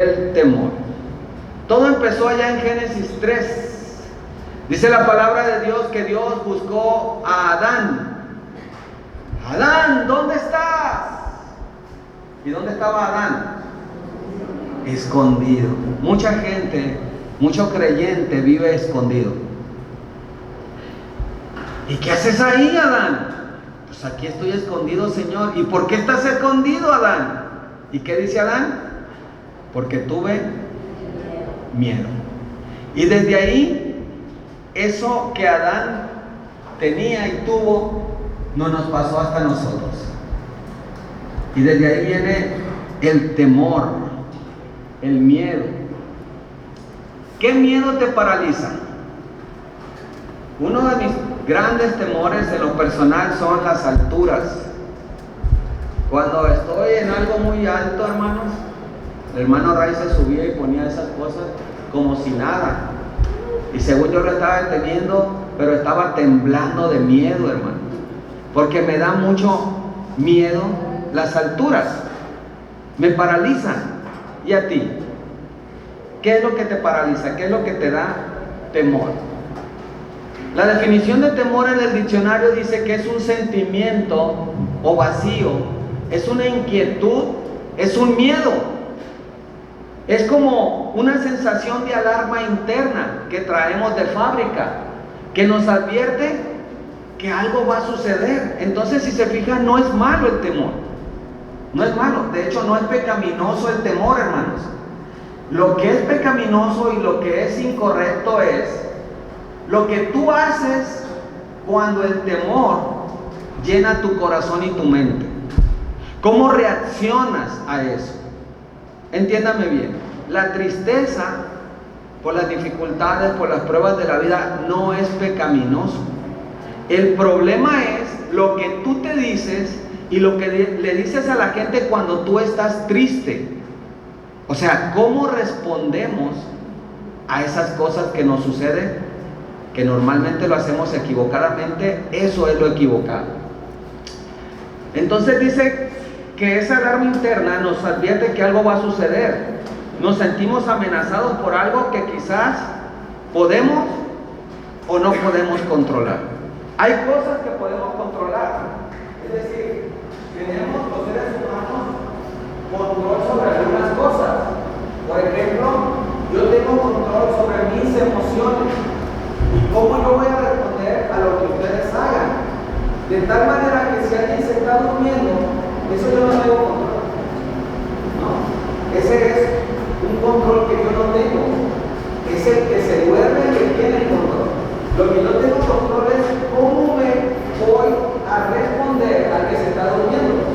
el temor. Todo empezó allá en Génesis 3. Dice la palabra de Dios que Dios buscó a Adán. Adán, ¿dónde estás? ¿Y dónde estaba Adán? Escondido. Mucha gente, mucho creyente vive escondido. ¿Y qué haces ahí, Adán? Pues aquí estoy escondido, Señor. ¿Y por qué estás escondido, Adán? ¿Y qué dice Adán? Porque tuve miedo. Y desde ahí, eso que Adán tenía y tuvo, no nos pasó hasta nosotros. Y desde ahí viene el temor, el miedo. ¿Qué miedo te paraliza? Uno de mis grandes temores en lo personal son las alturas. Cuando estoy en algo muy alto, hermanos, el hermano Ray se subía y ponía esas cosas como si nada. Y según yo lo estaba deteniendo, pero estaba temblando de miedo, hermano. Porque me da mucho miedo las alturas. Me paralizan. ¿Y a ti? ¿Qué es lo que te paraliza? ¿Qué es lo que te da temor? La definición de temor en el diccionario dice que es un sentimiento o vacío, es una inquietud, es un miedo. Es como una sensación de alarma interna que traemos de fábrica, que nos advierte que algo va a suceder. Entonces, si se fijan, no es malo el temor. No es malo. De hecho, no es pecaminoso el temor, hermanos. Lo que es pecaminoso y lo que es incorrecto es lo que tú haces cuando el temor llena tu corazón y tu mente. ¿Cómo reaccionas a eso? Entiéndame bien, la tristeza por las dificultades, por las pruebas de la vida, no es pecaminoso. El problema es lo que tú te dices y lo que le dices a la gente cuando tú estás triste. O sea, ¿cómo respondemos a esas cosas que nos suceden? Que normalmente lo hacemos equivocadamente. Eso es lo equivocado. Entonces dice que esa alarma interna nos advierte que algo va a suceder. Nos sentimos amenazados por algo que quizás podemos o no podemos controlar. Hay cosas que podemos controlar. Es decir, tenemos los seres humanos control sobre algunas cosas. Por ejemplo, yo tengo control sobre mis emociones y cómo yo voy a responder a lo que ustedes hagan. De tal manera que si alguien se está durmiendo, eso yo no tengo control. ¿No? Ese es un control que yo no tengo. Es el que se duerme el que tiene el control. Lo que yo tengo control es cómo me voy a responder al que se está durmiendo.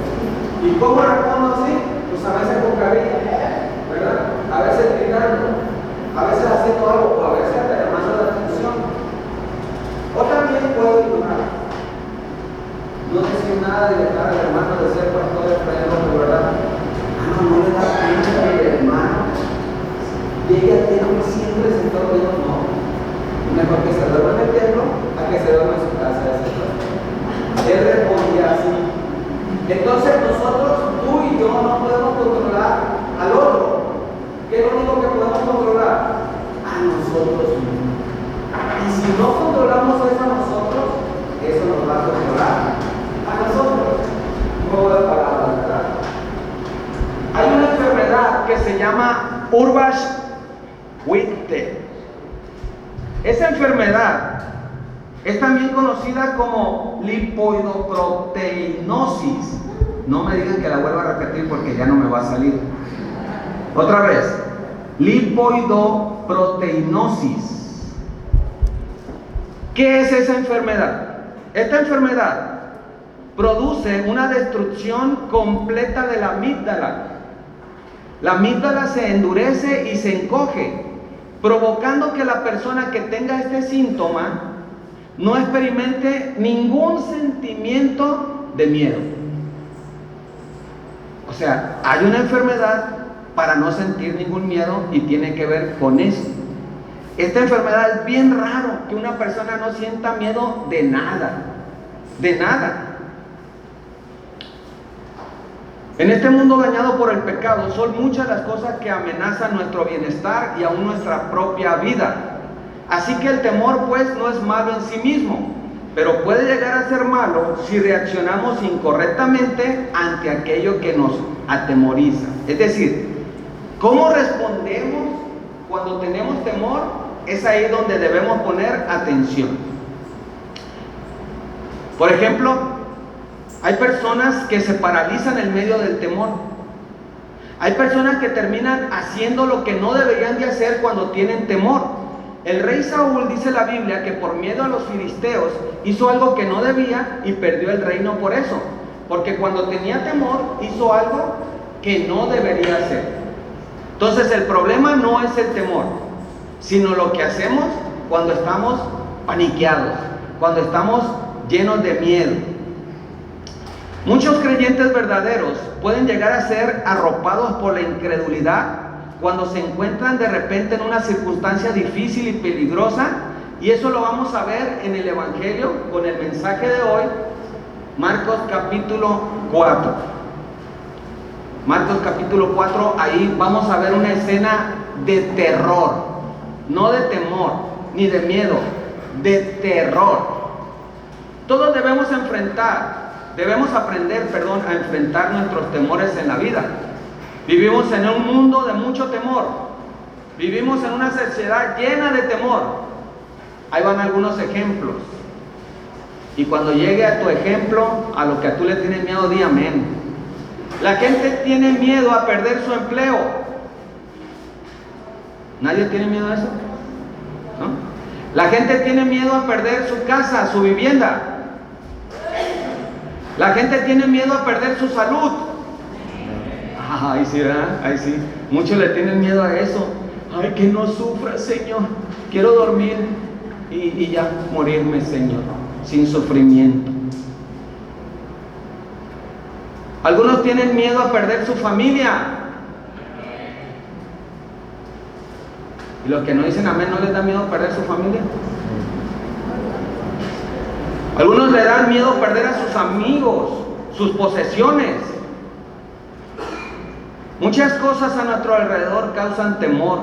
¿Y cómo respondo así? Pues a veces con carilla, ¿verdad? A veces gritando, a veces haciendo algo, o a veces hasta llamando la atención. O también puedo ignorar. No decir nada de dejar al hermano de ser pastor de Fraile, ¿verdad? No le da pena que el hermano llegue al templo y siempre se está oyendo. No. Mejor que se duerma en el templo a que se duerma en su casa. Él respondía así. Entonces nosotros, tú y yo, no podemos controlar al otro. ¿Qué es lo único que podemos controlar? A nosotros mismos. Y si no controlamos eso a nosotros, eso nos va a controlar a nosotros. Juego de palabras, ¿verdad? Hay una enfermedad que se llama Urbach-Witte. Esa enfermedad es también conocida como lipoidoproteinosis. No me digan que la vuelva a repetir porque ya no me va a salir. Otra vez. Lipoidoproteinosis. ¿Qué es esa enfermedad? Esta enfermedad produce una destrucción completa de la amígdala. La amígdala se endurece y se encoge, provocando que la persona que tenga este síntoma no experimente ningún sentimiento de miedo. O sea, hay una enfermedad para no sentir ningún miedo y tiene que ver con eso. Esta enfermedad es bien raro que una persona no sienta miedo de nada. De nada. En este mundo dañado por el pecado son muchas las cosas que amenazan nuestro bienestar y aún nuestra propia vida. Así que el temor pues no es malo en sí mismo, pero puede llegar a ser malo si reaccionamos incorrectamente ante aquello que nos atemoriza. Es decir, ¿cómo respondemos cuando tenemos temor? Es ahí donde debemos poner atención. Por ejemplo, hay personas que se paralizan en medio del temor. Hay personas que terminan haciendo lo que no deberían de hacer cuando tienen temor. El rey Saúl, dice la Biblia, que por miedo a los filisteos hizo algo que no debía y perdió el reino por eso. Porque cuando tenía temor hizo algo que no debería hacer. Entonces el problema no es el temor, sino lo que hacemos cuando estamos paniqueados, cuando estamos llenos de miedo. Muchos creyentes verdaderos pueden llegar a ser arropados por la incredulidad cuando se encuentran de repente en una circunstancia difícil y peligrosa, y eso lo vamos a ver en el Evangelio con el mensaje de hoy, Marcos capítulo 4. Marcos capítulo 4, ahí vamos a ver una escena de terror, no de temor ni de miedo, de terror. Todos debemos aprender a enfrentar nuestros temores en la vida. Vivimos en un mundo de mucho temor. Vivimos en una sociedad llena de temor. Ahí van algunos ejemplos. Y cuando llegue a tu ejemplo, a lo que a tú le tienes miedo, di amén. La gente tiene miedo a perder su empleo. ¿Nadie tiene miedo a eso? ¿No? La gente tiene miedo a perder su casa, su vivienda. La gente tiene miedo a perder su salud. Ay, sí, ¿verdad? Ay, sí. Muchos le tienen miedo a eso. Ay, que no sufra, Señor. Quiero dormir y ya morirme, Señor, sin sufrimiento. Algunos tienen miedo a perder su familia. ¿Y los que no dicen amén no les da miedo perder su familia? Algunos le dan miedo perder a sus amigos, sus posesiones. Muchas cosas a nuestro alrededor causan temor.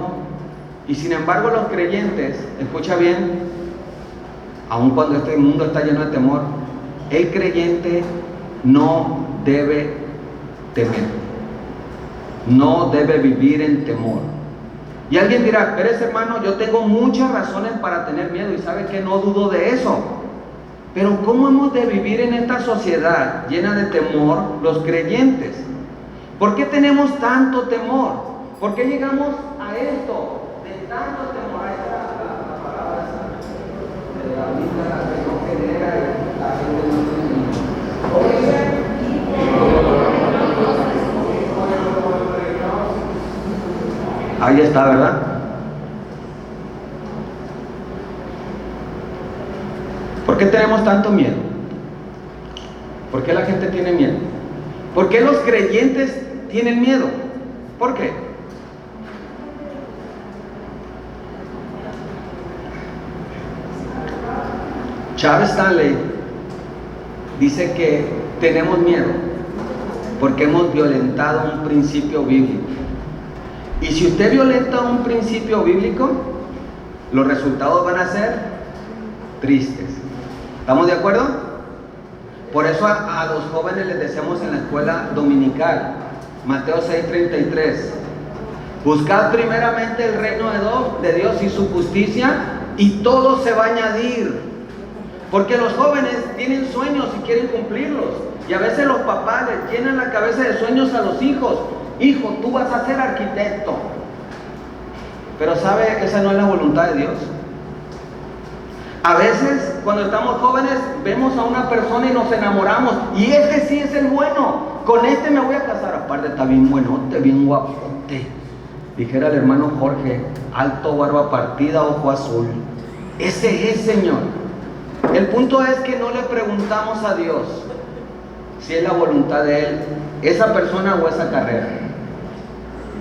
Y sin embargo los creyentes, escucha bien, aun cuando este mundo está lleno de temor, el creyente no debe temer. No debe vivir en temor. Y alguien dirá, pero hermano, yo tengo muchas razones para tener miedo y sabe que no dudo de eso. Pero ¿cómo hemos de vivir en esta sociedad llena de temor los creyentes? ¿Por qué tenemos tanto temor? ¿Por qué llegamos a esto de tanto temor? Ahí está la palabra de la vida, la que no genera y la gente no tiene miedo. ¿Cómo dice? Ahí está, ¿verdad? ¿Por qué tenemos tanto miedo? ¿Por qué la gente tiene miedo? ¿Por qué los creyentes tienen miedo? ¿Por qué? Charles Stanley dice que tenemos miedo porque hemos violentado un principio bíblico. Y si usted violenta un principio bíblico, los resultados van a ser tristes. ¿Estamos de acuerdo? Por eso a los jóvenes les decíamos en la escuela dominical, Mateo 6:33, buscad primeramente el reino de Dios y su justicia, y todo se va a añadir. Porque los jóvenes tienen sueños y quieren cumplirlos, y a veces los papás les llenan la cabeza de sueños a los hijos. Hijo, tú vas a ser arquitecto. Pero ¿sabe? Esa no es la voluntad de Dios. A veces, cuando estamos jóvenes, vemos a una persona y nos enamoramos. Y este sí es el bueno. Con este me voy a casar. Aparte está bien buenote, bien guapote. Dijera el hermano Jorge, alto, barba partida, ojo azul. Ese es, Señor. El punto es que no le preguntamos a Dios si es la voluntad de Él, esa persona o esa carrera.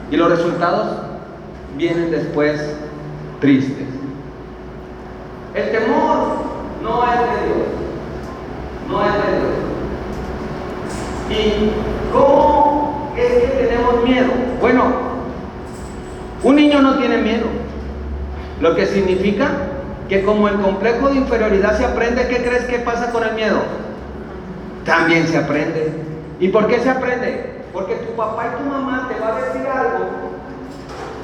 Y los resultados vienen después tristes. El temor no es de Dios. No es de Dios. ¿Y cómo es que tenemos miedo? Bueno, un niño no tiene miedo, lo que significa que como el complejo de inferioridad se aprende, ¿qué crees que pasa con el miedo? También se aprende. ¿Y por qué se aprende? Porque tu papá y tu mamá te va a decir algo,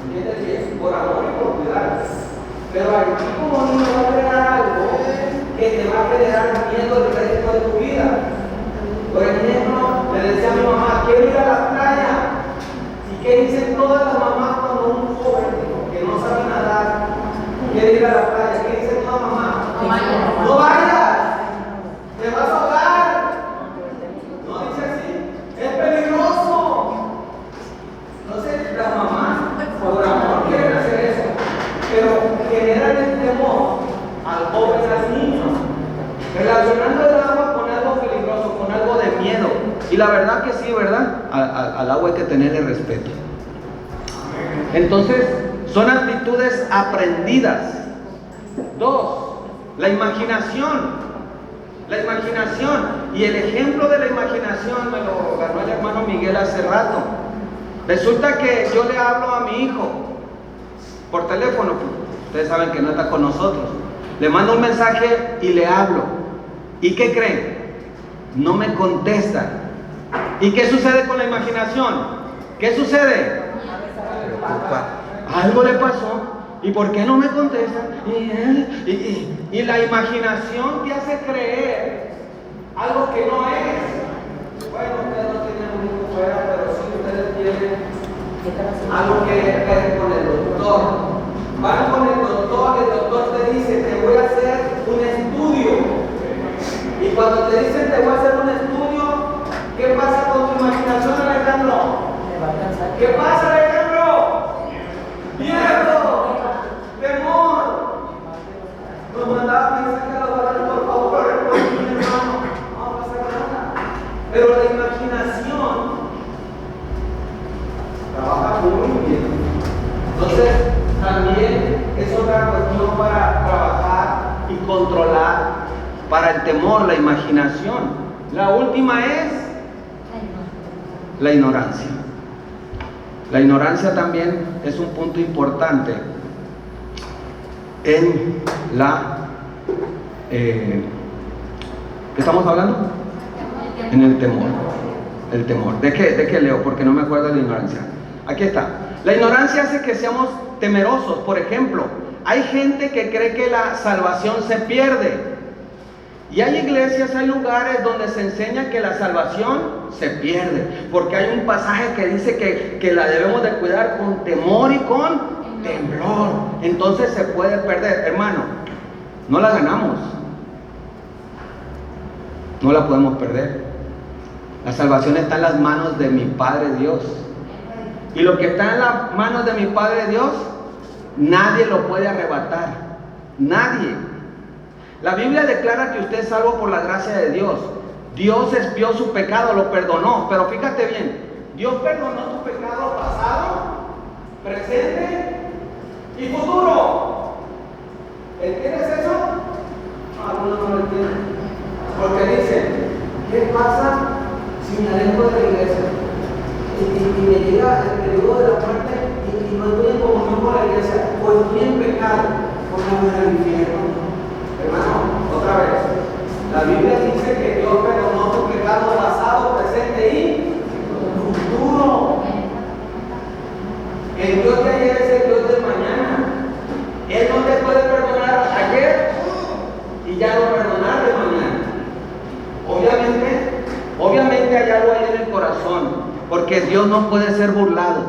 ¿entiendes bien? Por amor y por cuidar. Pero aquí como niño va a crear algo que te va a generar miedo el resto de tu vida. Por ejemplo, le decía a mi mamá, quiero ir a la playa. ¿Y qué dicen todas las mamás cuando un joven que no sabe nadar quiere ir a la playa? ¿Qué dicen todas las mamás? No vayas, te vas a ahogar. No dice así, es peligroso. Entonces las mamás por amor quieren hacer eso, pero generan el temor al joven, al niño, relacionando el agua con algo peligroso, con algo de miedo. Y la verdad que sí, ¿verdad? Al agua hay que tenerle respeto. Entonces, son actitudes aprendidas. 2, la imaginación. La imaginación. Y el ejemplo de la imaginación me lo ganó el hermano Miguel hace rato. Resulta que yo le hablo a mi hijo por teléfono. Ustedes saben que no está con nosotros. Le mando un mensaje y le hablo. ¿Y qué creen? No me contesta. ¿Y qué sucede con la imaginación? ¿Qué sucede? Algo le pasó. ¿Y por qué no me contesta? Y la imaginación te hace creer algo que no es. Bueno, ustedes no tienen un hijo fuera, pero sí ustedes tienen algo que ver con el doctor. Van con el doctor te dice, te voy a hacer un estudio. Y cuando te dicen, te voy a hacer un estudio, ¿qué pasa con tu imaginación, Alejandro? ¿Qué pasa, Alejandro? ¡Miedo! ¡Temor! Nos mandaba mensaje a los padres, por favor, recuerden mi hermano. No va a pasar nada. Pero la imaginación trabaja muy bien. Entonces, también es otra cuestión para trabajar y controlar para el temor, la imaginación. La última es la ignorancia. La ignorancia también es un punto importante en la... ¿qué estamos hablando? En el temor. El temor. ¿De qué leo? Porque no me acuerdo de la ignorancia. Aquí está. La ignorancia hace que seamos temerosos. Por ejemplo, hay gente que cree que la salvación se pierde. Y hay iglesias, hay lugares donde se enseña que la salvación se pierde, porque hay un pasaje que dice que la debemos de cuidar con temor y con temblor. Entonces se puede perder. Hermano, no la ganamos, no la podemos perder. La salvación está en las manos de mi Padre Dios, y lo que está en las manos de mi Padre Dios, nadie lo puede arrebatar, nadie. La Biblia declara que usted es salvo por la gracia de Dios. Dios expió su pecado, lo perdonó. Pero fíjate bien, Dios perdonó tu pecado pasado, presente y futuro. ¿Entiendes eso? No, algunos no lo entienden. Porque dicen, ¿qué pasa si me alejo de la iglesia? Y me llega el periodo de la muerte y no estoy en comunión con la iglesia, o estoy en pecado, porque me voy al infierno. Hermano, otra vez, la Biblia dice que Dios perdonó tu pecado pasado, presente y futuro. El Dios de ayer es el Dios de mañana. Él no te puede perdonar ayer y ya no perdonar de mañana. Obviamente hay algo ahí en el corazón, porque Dios no puede ser burlado.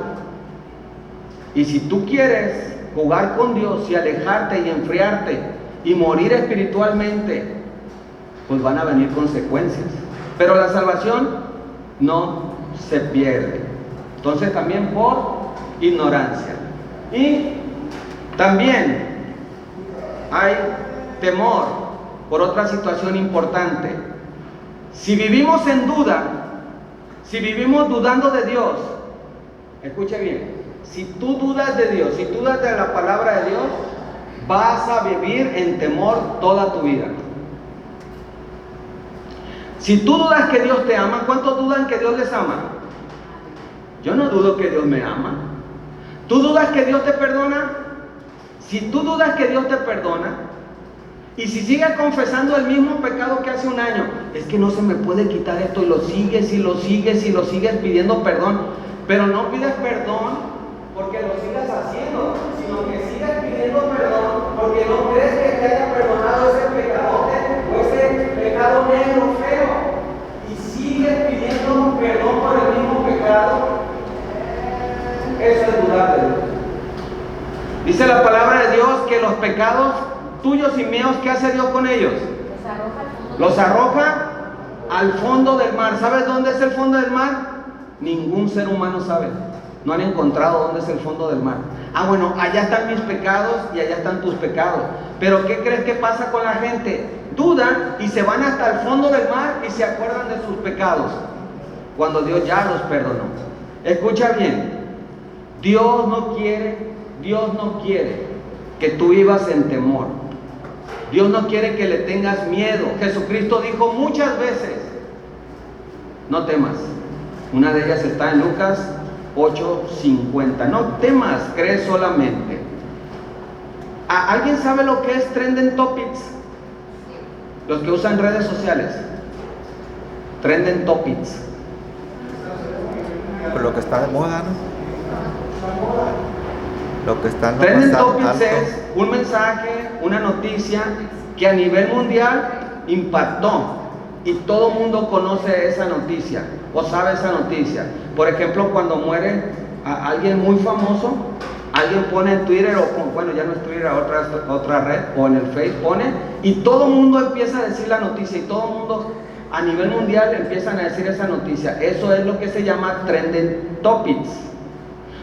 Y si tú quieres jugar con Dios y alejarte y enfriarte y morir espiritualmente, pues van a venir consecuencias. Pero la salvación no se pierde. Entonces también por ignorancia. Y también hay temor por otra situación importante. Si vivimos en duda, si vivimos dudando de Dios, escuche bien, si tú dudas de Dios, si tú dudas de la palabra de Dios, vas a vivir en temor toda tu vida. Si tú dudas que Dios te ama, ¿cuántos dudan que Dios les ama? Yo no dudo que Dios me ama. ¿Tú dudas que Dios te perdona? Si tú dudas que Dios te perdona, y si sigues confesando el mismo pecado que hace un año, es que no se me puede quitar esto, y lo sigues y lo sigues y lo sigues pidiendo perdón, pero no pides perdón porque lo sigas haciendo, sino que sigas pidiendo perdón porque no crees que te haya perdonado ese pecadote o ese pecado negro feo, y sigues pidiendo perdón por el mismo pecado. Eso es dudar de Dios. Dice la palabra de Dios que los pecados tuyos y míos, ¿qué hace Dios con ellos? Los arroja al fondo del mar. ¿Sabes dónde es el fondo del mar? Ningún ser humano sabe. No han encontrado dónde es el fondo del mar. Ah, bueno, allá están mis pecados y allá están tus pecados. Pero ¿qué crees que pasa con la gente? Dudan y se van hasta el fondo del mar y se acuerdan de sus pecados, cuando Dios ya los perdonó. Escucha bien. Dios no quiere que tú vivas en temor. Dios no quiere que le tengas miedo. Jesucristo dijo muchas veces, no temas. Una de ellas está en Lucas 8:50. No temas, cree solamente. ¿Alguien sabe lo que es Trending Topics? Los que usan redes sociales. Trending Topics. Por lo que está de moda, ¿no? Lo que está en Trending Topics es un mensaje, una noticia que a nivel mundial impactó y todo el mundo conoce esa noticia o sabe esa noticia. Por ejemplo, cuando muere alguien muy famoso, alguien pone en Twitter bueno, ya no es Twitter, otra red, o en el Facebook pone, y todo el mundo empieza a decir la noticia, y todo el mundo a nivel mundial empiezan a decir esa noticia. Eso es lo que se llama Trending Topics.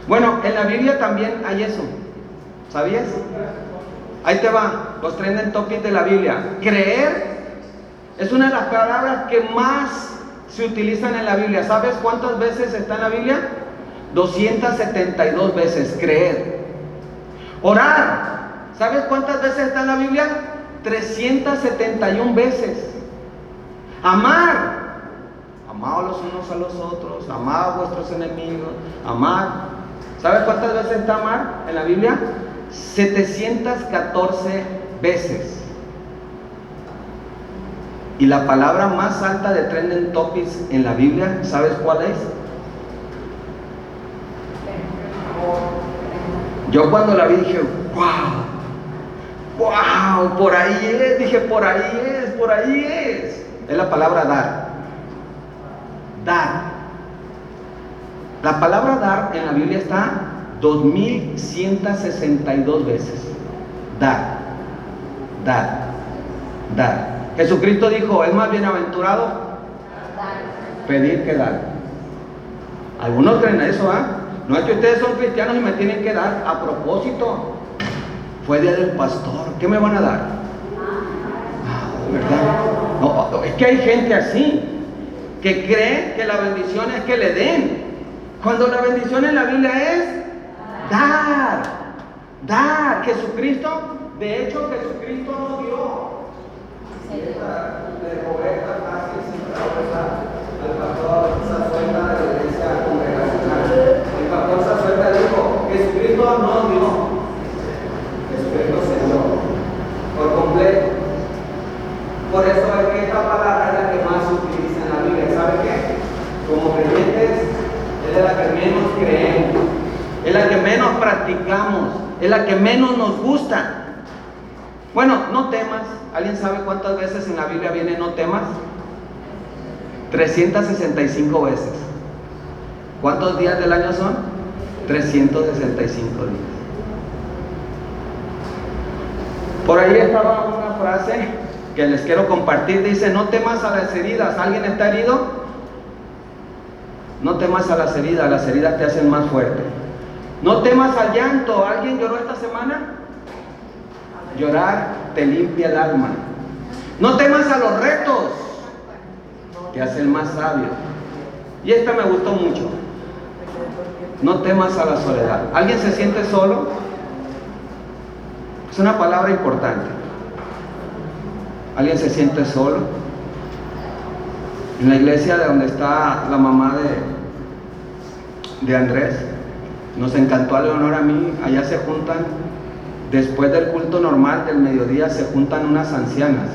Bueno, en la Biblia también hay eso. ¿Sabías? Ahí te va, los Trending Topics de la Biblia. Creer es una de las palabras que más se utilizan en la Biblia. ¿Sabes cuántas veces está en la Biblia? 272 veces, creer. Orar, ¿sabes cuántas veces está en la Biblia? 371 veces. Amar, amaos los unos a los otros, amad a vuestros enemigos, amad. ¿Sabes cuántas veces está amar en la Biblia? 714 veces. Y la palabra más alta de Trending Topics en la Biblia, ¿sabes cuál es? Yo cuando la vi dije, wow, por ahí es, dije, por ahí es. Es la palabra dar. Dar. La palabra dar en la Biblia está 2162 veces. Dar. Jesucristo dijo, es más bienaventurado pedir que dar. Algunos creen eso, ¿ah? No es que ustedes son cristianos y me tienen que dar. A propósito, fue día del pastor, ¿qué me van a dar? ¿Verdad? No, es que hay gente así que cree que la bendición es que le den, cuando la bendición en la Biblia es dar. Jesucristo, de hecho, Jesucristo no dio. Le robé esta frase al pastor Zazueta de la iglesia congregacional. El pastor Zazueta dijo, Jesucristo no dio, Jesucristo se dio por completo. Por eso es que esta palabra es la que más se utiliza en la Biblia. ¿Sabe qué? Como creyentes, es la que menos creemos, es la que menos practicamos, es la que menos nos gusta. Bueno, no temas. ¿Alguien sabe cuántas veces en la Biblia viene no temas? 365 veces. ¿Cuántos días del año son? 365 días. Por ahí estaba una frase que les quiero compartir. Dice, no temas a las heridas. ¿Alguien está herido? No temas a las heridas te hacen más fuerte. No temas al llanto. ¿Alguien lloró esta semana? Llorar te limpia el alma. No temas a los retos, te hacen más sabio. Y esta me gustó mucho. No temas a la soledad. ¿Alguien se siente solo? Es una palabra importante. ¿Alguien se siente solo? En la iglesia de donde está la mamá de Andrés, nos encantó a Leonor, a mí, allá se juntan, después del culto normal del mediodía, se juntan unas ancianas,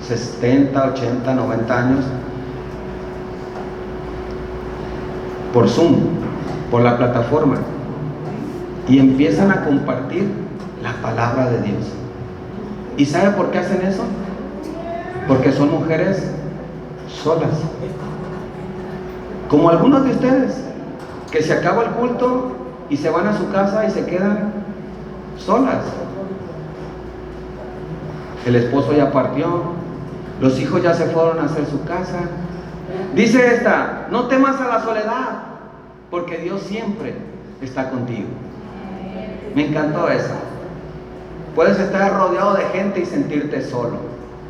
70, 80, 90 años, por Zoom, por la plataforma, y empiezan a compartir la palabra de Dios. ¿Y sabe por qué hacen eso? Porque son mujeres solas, como algunos de ustedes, que se acaba el culto y se van a su casa y se quedan solas. El esposo ya partió, los hijos ya se fueron a hacer su casa. Dice esta: no temas a la soledad, porque Dios siempre está contigo. Me encantó esa. Puedes estar rodeado de gente y sentirte solo.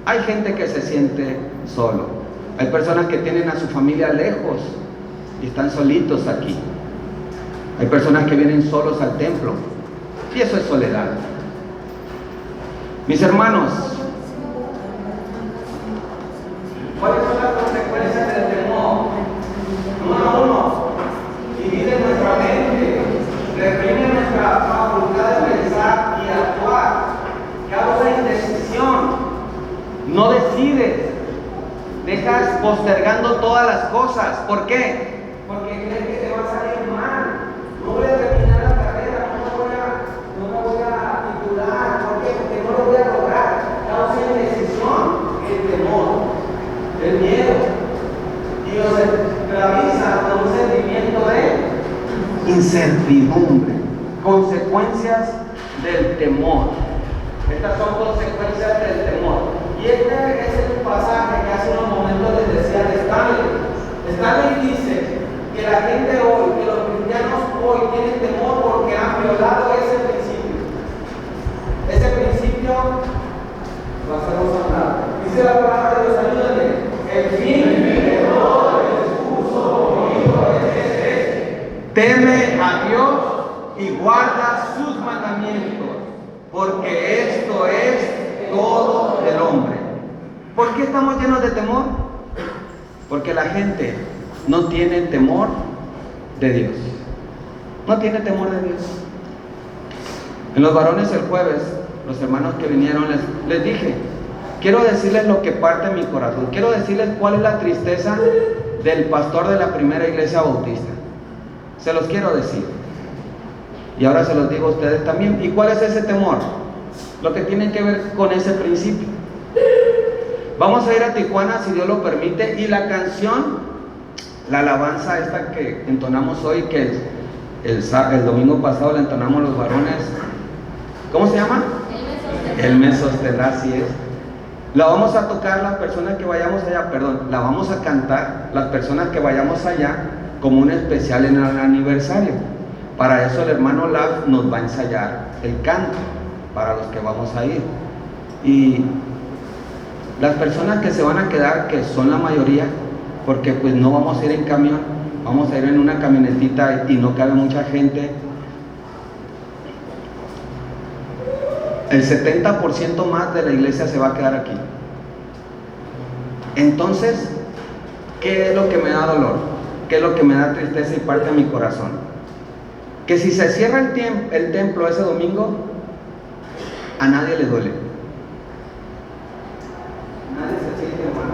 Hay gente que se siente solo. Hay personas que tienen a su familia lejos y están solitos aquí. Hay personas que vienen solos al templo y eso es soledad. Mis hermanos, ¿cuáles son las consecuencias del temor? Número uno, divide nuestra mente, reprime nuestra facultad de pensar y actuar, causa indecisión, no decides, dejas postergando todas las cosas. ¿Por qué? Porque crees que te va a salir mal. No voy a terminar la carrera, no me voy a titular. ¿Por qué? Porque no lo voy a lograr. Causa indecisión, el temor, el miedo, y nos esclaviza con un sentimiento de incertidumbre. Consecuencias del temor. Estas son consecuencias del temor. Y este es el pasaje que hace unos momentos les decía de Stanley. Stanley dice que la gente hoy, que los cristianos hoy tienen temor porque han violado ese principio. Ese principio lo hacemos hablar. Dice la palabra de Dios, ayúdenme. El fin de todo el discurso es teme a Dios y guarda sus mandamientos, porque esto es todo el hombre. ¿Por qué estamos llenos de temor? Porque la gente no tiene temor de Dios. No tiene temor de Dios. En los varones el jueves, los hermanos que vinieron, les dije, quiero decirles lo que parte mi corazón. Quiero decirles cuál es la tristeza del pastor de la primera iglesia bautista. Se los quiero decir. Y ahora se los digo a ustedes también. ¿Y cuál es ese temor? Lo que tiene que ver con ese principio. Vamos a ir a Tijuana si Dios lo permite, y la canción, la alabanza esta que entonamos hoy, que el domingo pasado la entonamos los varones, ¿cómo se llama? El me sostenerá, así es. La vamos a tocar las personas que vayamos allá, la vamos a cantar las personas que vayamos allá como un especial en el aniversario. Para eso el hermano Laf nos va a ensayar el canto para los que vamos a ir. Y las personas que se van a quedar, que son la mayoría, porque pues no vamos a ir en camión, vamos a ir en una camionetita y no cabe mucha gente. El 70% más de la iglesia se va a quedar aquí. Entonces, ¿qué es lo que me da dolor? ¿Qué es lo que me da tristeza y parte de mi corazón? Que si se cierra el templo ese domingo, a nadie le duele. Nadie se siente mal.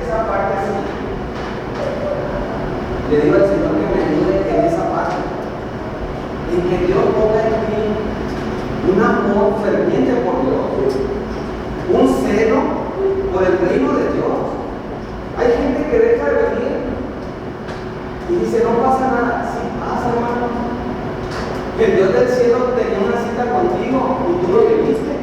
Esa parte sí. Le digo al Señor que me ayude en esa parte. Y que Dios ponga en mí un amor ferviente por Dios, un celo por el reino de Dios. Hay gente que deja de venir y dice, no pasa nada. Sí pasa, hermano. El Dios del cielo tenía una cita contigo y tú no viniste.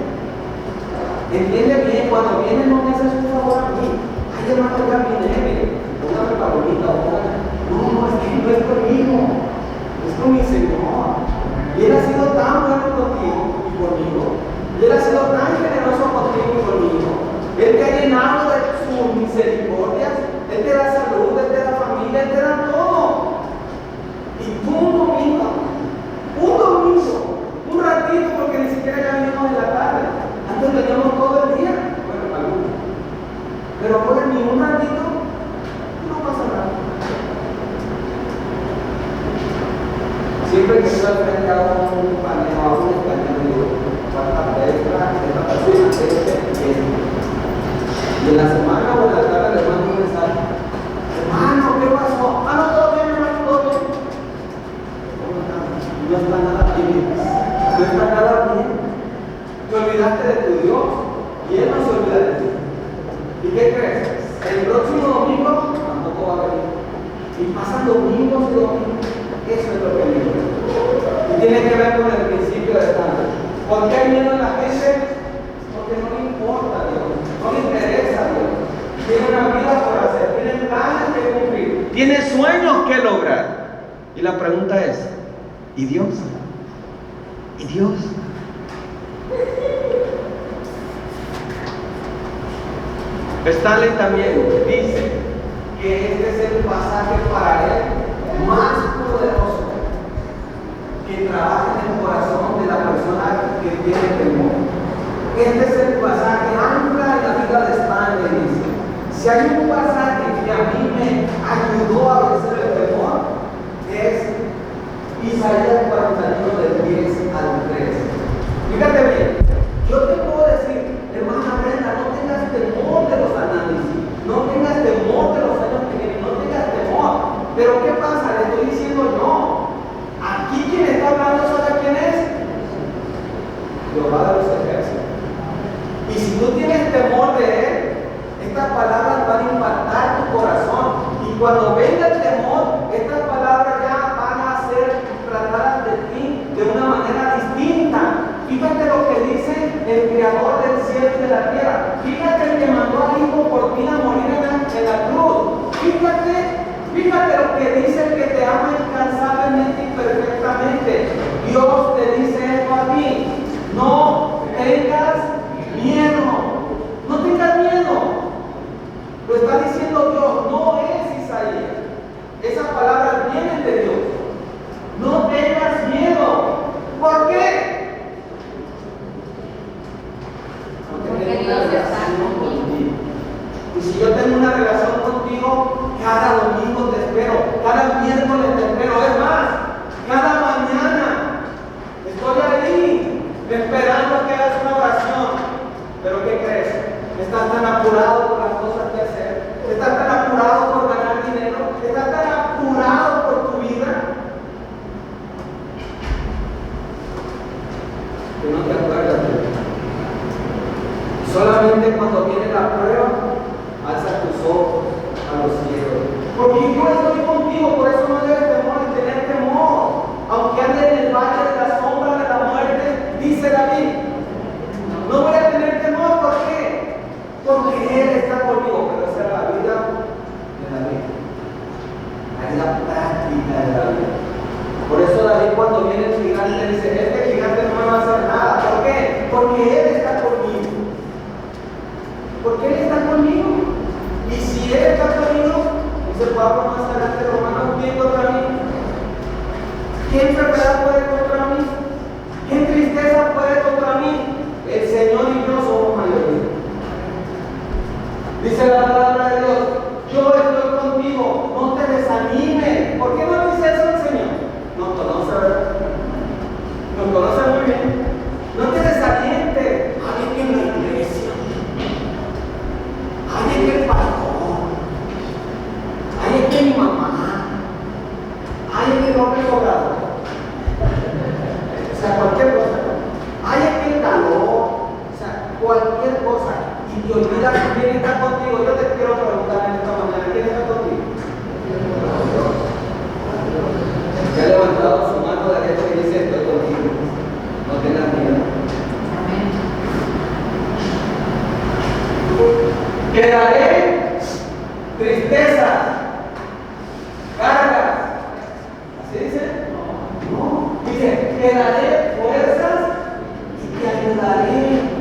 Entiende bien, cuando vienes no me haces un favor a mí. Ay, hermano, ya vine, póngame palomita, no, es que no es conmigo, es con mi Señor. Y Él ha sido tan bueno contigo y conmigo. Y Él ha sido tan generoso contigo y conmigo. Él te ha llenado de sus misericordias. Él te da salud, Él te da familia, Él te da todo. Y tú un domingo, un ratito, porque ni siquiera ya venimos en la tarde. Antes veníamos todo el día. Bueno, algunos. Pero al frente a un paneo, a un español, y digo, ¿cuánta letra esta persona tiene? Y en la semana o en la tarde les mando un mensaje. Hermano, ¿qué pasó? Ah, no, todo bien, hermano, todo bien. No está nada bien. No está nada bien. Te olvidaste de tu Dios y Él no se olvida de ti. ¿Y qué crees? El próximo domingo tampoco va a venir. Y pasan domingos y domingos. Eso es lo que digo. Y tiene que ver con el principio de estándar. ¿Por qué hay miedo en la gente? Porque no le importa a Dios, no le interesa a Dios. Tiene una vida por hacer, tiene planes que cumplir, tiene sueños que lograr. Y la pregunta es, ¿y Dios? ¿Y Dios? Stanley también dice que este es el pasaje para él más poderoso que trabaja en el corazón de la persona que tiene temor. Este es el pasaje ancla en la vida de Stanley, dice. Si hay un pasaje que a mí me ayudó a vencer el temor, es Isaías 41 del 10 al 13. Fíjate bien, yo te puedo decir, hermana Brenda, no tengas temor de los análisis, no tengas temor de los años que vienen, no tengas temor. Pero ¿qué pasa? Le estoy diciendo yo. Aquí quien está hablando, ¿sabe quién es? Jehová de los ejércitos. Y si tú tienes temor de Él, estas palabras van a impactar tu corazón. Y cuando venga el temor, estas palabras ya van a ser tratadas de ti de una manera distinta. Fíjate lo que dice el Creador del cielo y de la tierra. Fíjate el que mandó al Hijo por ti a morir en la cruz. Fíjate lo que dice el que te ama incansablemente y perfectamente. Dios te dice esto a ti. No tengas miedo. No tengas miedo. Lo está diciendo Dios, no es Isaías. Esas palabras vienen de Dios. No tengas miedo. ¿Por qué? Porque Dios está contigo. Y si yo tengo una relación contigo, cada domingo te espero, cada miércoles te espero. Es más, cada mañana estoy ahí esperando que hagas una oración. Pero ¿qué crees? Estás tan apurado por las cosas que hacer, estás tan apurado por ganar dinero, estás tan apurado por tu vida que no te acuerdas de Dios. Solamente cuando viene la prueba, alza tus ojos a los cielos. Porque yo estoy contigo, por eso no debes tener temor. Aunque ande en el valle de la sombra de la muerte, dice David, no voy a tener temor. ¿Por qué? Porque Él está conmigo. Pero esa era la vida de David, la vida práctica de David. Por eso David, cuando viene el gigante, dice, este gigante no me va a hacer nada. ¿Por qué? Porque Él está conmigo. Porque Él está conmigo. Y si Él está conmigo, dice Pablo más adelante, Romanos, ¿quién contra mí? ¿Qué enfermedad puede contra mí? ¿Qué tristeza puede contra mí? El Señor y yo somos mayoría. Dice la palabra de Dios, yo estoy contigo, no te desanimes. ¿Por qué no dice eso el Señor? Nos conoce, ¿verdad? Nos conoce muy bien. No te desalientes. Ay, que en la iglesia. Ay, que el pastor. Ay, que mi mamá. Ay, que no me sobrado. O sea, cualquier cosa. Ay, que el calor. O sea, cualquier cosa. Y te olvidas quién está contigo. Yo te quiero preguntar en esta mañana, ¿quién está contigo? Que ha levantado su mano derecha y dice, estoy contigo. No tengas miedo. Quedaré tristezas, cargas. ¿Así dice? No. Dice, quedaré fuerzas y te ayudaré.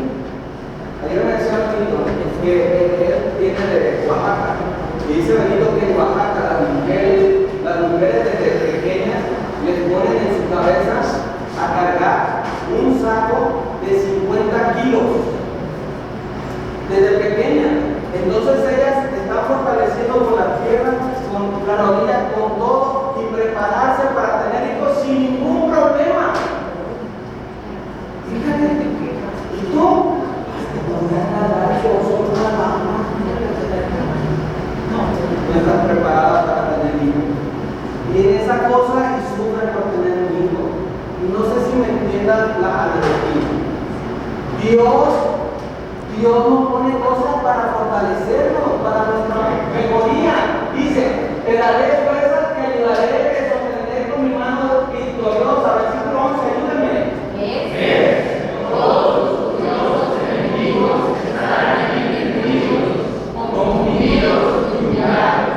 Ayer me decía Benito que él viene de Oaxaca. Y dice Benito que en Oaxaca las mujeres desde pequeñas les ponen en sus cabezas a cargar un saco de 50 kilos. Desde pequeñas. Entonces ellas están fortaleciendo con la tierra, con la rodilla, con todo y prepararse para tener hijos sin ningún problema. entiendan la analogía. Dios nos pone cosas para fortalecernos, para nuestra mejoría. Dice, te daré fuerzas que ayudaré a sostener con mi mano victoriosa. Versículo 11, ayúdenme. Todos los enemigos estarán enemidos, confundidos y humillados.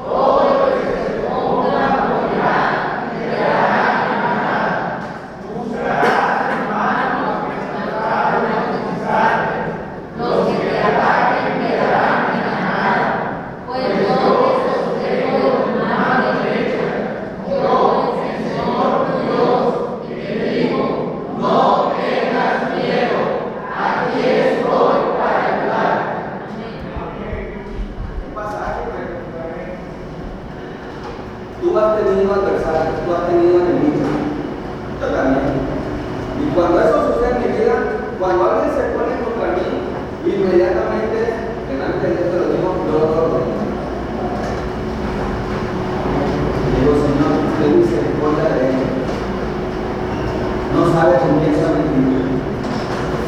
Todo lo que se ponga morirá, quedará en nada. Buscarás hermanos que trataron de conquistarte. Los que te ataquen quedarán en nada. Pues yo te sostengo con mano derecha. Yo, el Señor tu Dios, y te digo, no tengas miedo. Aquí estoy para ayudarte. Un pasaje que tú has tenido adversarios, tú has tenido enemigos. Yo también. Y cuando eso sucede en mi vida, cuando alguien se pone contra mí, inmediatamente, delante de Dios te lo digo, yo lo ordeno. Digo, Señor, ten misericordia de él. No sabe con quién se ha metido.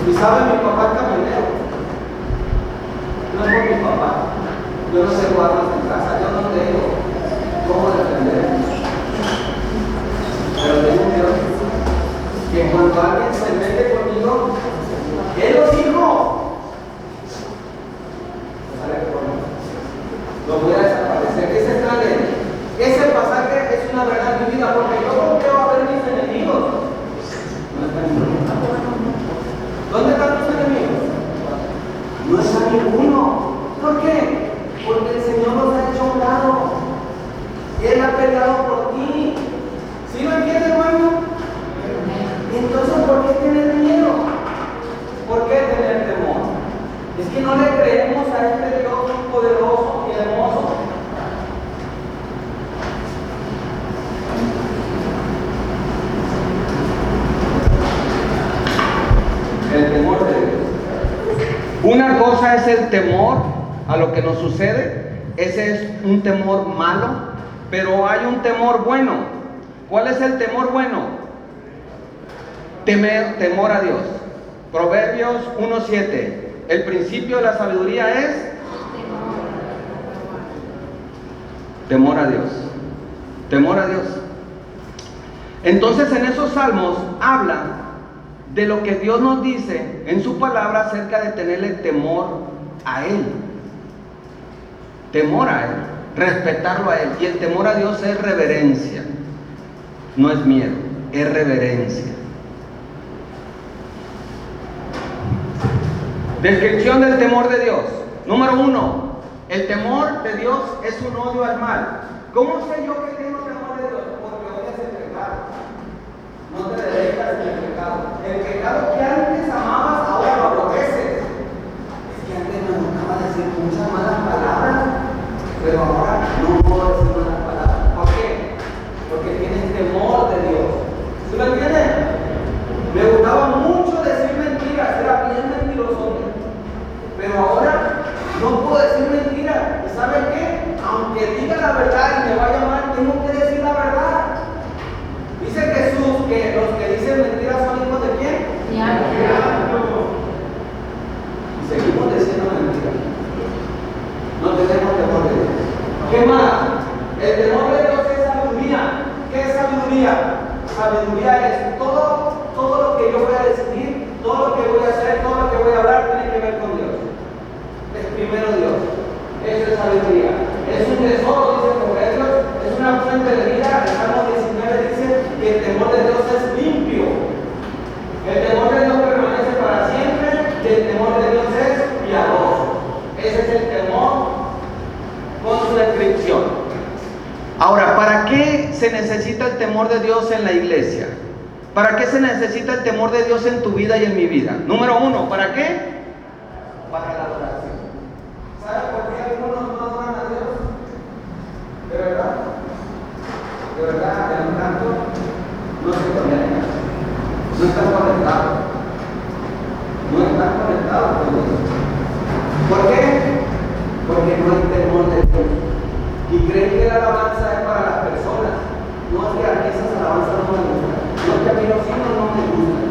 Y sabe, mi papá es camionero. No es por mi papá. Yo no sé guardas en casa, yo no tengo cómo defenderme. Pero tengo un Dios que cuando alguien se mete conmigo, Él lo dijo. Lo voy a desaparecer. ¿Qué se está leyendo? Ese pasaje es una verdad en mi vida, porque yo no quiero a ver mis enemigos. No están ninguno. ¿Dónde están tus enemigos? No está ninguno. ¿Por qué? Porque el Señor nos ha hecho a un lado. Él ha peleado por ti. ¿Sí lo entiendes, hermano? Entonces, ¿por qué tener miedo? ¿Por qué tener temor? Es que no le creemos a este Dios poderoso y hermoso. El temor de Dios. Una cosa es el temor a lo que nos sucede. Ese es un temor malo, pero hay un temor bueno. ¿Cuál es el temor bueno? Temor a Dios. Proverbios 1:7. El principio de la sabiduría es temor a Dios. Temor a Dios. Entonces en esos salmos habla de lo que Dios nos dice en su palabra acerca de tenerle temor a Él. Temor a Él, respetarlo a Él. Y el temor a Dios es reverencia. No es miedo, es reverencia. Descripción del temor de Dios. Número 1. El temor de Dios es un odio al mal. ¿Cómo sé yo que tengo temor de Dios? Porque odias el pecado. No te deleitas en el pecado. El pecado que antes amabas, ahora lo aborreces. Es que antes me gustaba decir muchas malas palabras, pero ahora no puedo decir malas palabras. ¿Por qué? Porque tienes temor de Dios. ¿Sí lo entienden? Me gustaba mucho decir mentiras, era bien mentiroso. Pero ahora no puedo decir mentira. ¿Y saben qué? Aunque diga la verdad y me vaya mal, tengo que decir la verdad. Dice Jesús que los que dicen mentiras son hijos de ¿quién? Diablo. Y seguimos diciendo mentiras. No tenemos temor de Dios. ¿Qué más? El temor de Dios es sabiduría. ¿Qué es sabiduría? Sabiduría es todo lo que yo voy a decidir, todo lo que voy a hacer, todo lo que voy a hablar tiene que ver con Dios. Es primero Dios. Eso es sabiduría. Es un tesoro, dice Proverbios, es una fuente de vida. El Salmo 19 dice que el temor de Dios es limpio. El temor de Dios permanece para siempre y el temor de Dios es piadoso. Ese es el temor con su descripción. Ahora, ¿para qué se necesita el temor de Dios en la iglesia? ¿Para qué se necesita el temor de Dios en tu vida y en mi vida? Número 1, ¿para qué? Para la adoración. ¿Sabes por qué algunos no adoran a Dios? ¿De verdad? De verdad, en un canto no se conectan. No están conectados. No están conectados con Dios. ¿Por qué? Porque no hay temor de Dios. Y creen que la alabanza es para las personas. No es que a esas alabanzas no me gustan. No es que a mí los himnos no me gustan.